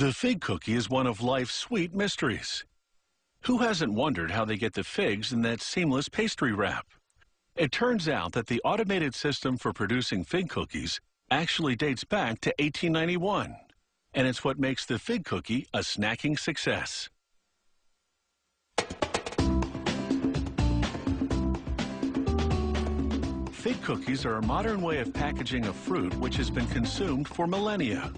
The fig cookie is one of life's sweet mysteries. Who hasn't wondered how they get the figs in that seamless pastry wrap? It turns out that the automated system for producing fig cookies actually dates back to 1891, and it's what makes the fig cookie a snacking success. Fig cookies are a modern way of packaging a fruit which has been consumed for millennia.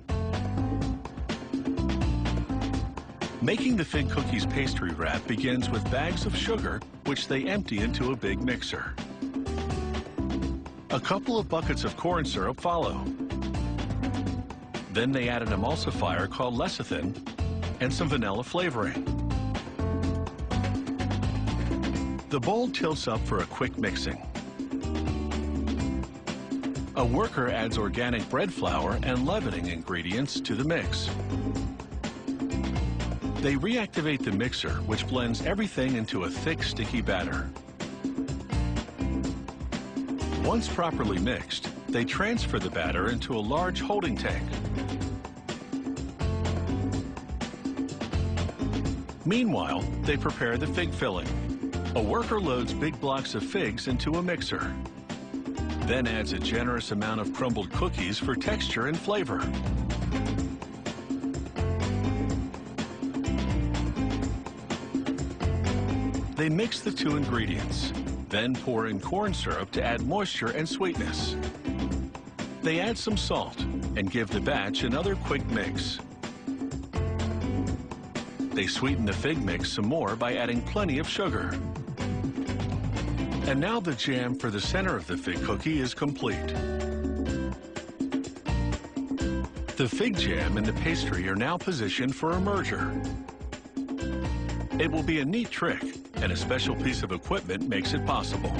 Making the fig cookies pastry wrap begins with bags of sugar, which they empty into a big mixer. A couple of buckets of corn syrup follow. Then they add an emulsifier called lecithin and some vanilla flavoring. The bowl tilts up for a quick mixing. A worker adds organic bread flour and leavening ingredients to the mix. They reactivate the mixer, which blends everything into a thick, sticky batter. Once properly mixed, they transfer the batter into a large holding tank. Meanwhile, they prepare the fig filling. A worker loads big blocks of figs into a mixer, then adds a generous amount of crumbled cookies for texture and flavor. They mix the two ingredients, then pour in corn syrup to add moisture and sweetness. They add some salt and give the batch another quick mix. They sweeten the fig mix some more by adding plenty of sugar. And now the jam for the center of the fig cookie is complete. The fig jam and the pastry are now positioned for a merger. It will be a neat trick, and a special piece of equipment makes it possible.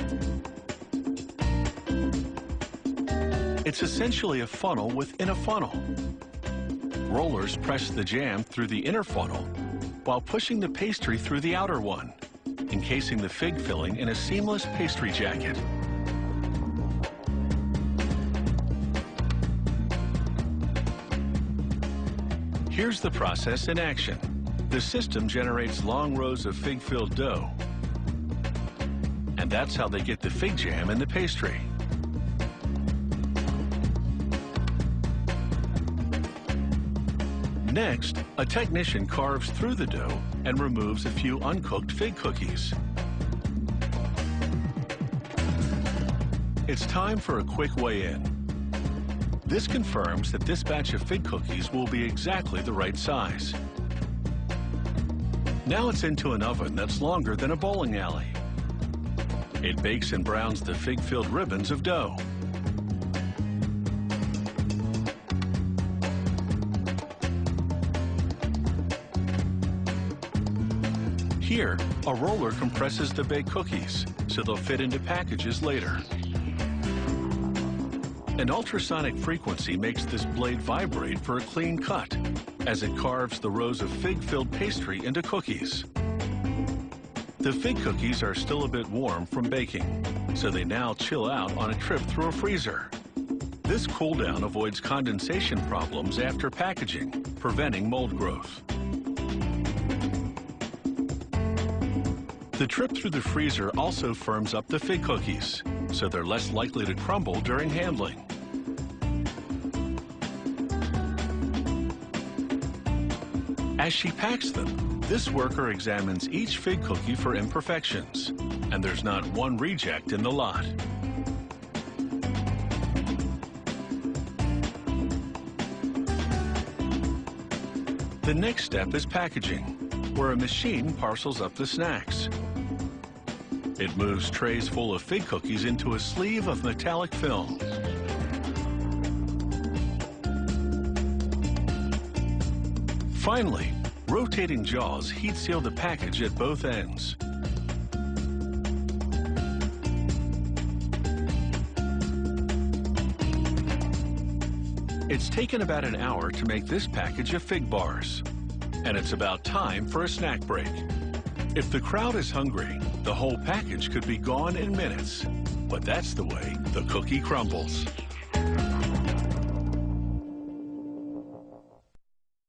It's essentially a funnel within a funnel. Rollers press the jam through the inner funnel while pushing the pastry through the outer one, encasing the fig filling in a seamless pastry jacket. Here's the process in action. The system generates long rows of fig-filled dough, and that's how they get the fig jam in the pastry. Next, a technician carves through the dough and removes a few uncooked fig cookies. It's time for a quick weigh-in. This confirms that this batch of fig cookies will be exactly the right size. Now it's into an oven that's longer than a bowling alley. It bakes and browns the fig-filled ribbons of dough. Here, a roller compresses the baked cookies, so they'll fit into packages later. An ultrasonic frequency makes this blade vibrate for a clean cut as it carves the rows of fig-filled pastry into cookies. The fig cookies are still a bit warm from baking, so they now chill out on a trip through a freezer. This cool down avoids condensation problems after packaging, preventing mold growth. The trip through the freezer also firms up the fig cookies, so they're less likely to crumble during handling. As she packs them, this worker examines each fig cookie for imperfections, and there's not one reject in the lot. The next step is packaging, where a machine parcels up the snacks. It moves trays full of fig cookies into a sleeve of metallic film. Finally, rotating jaws heat seal the package at both ends. It's taken about an hour to make this package of fig bars, and it's about time for a snack break. If the crowd is hungry, the whole package could be gone in minutes, but that's the way the cookie crumbles.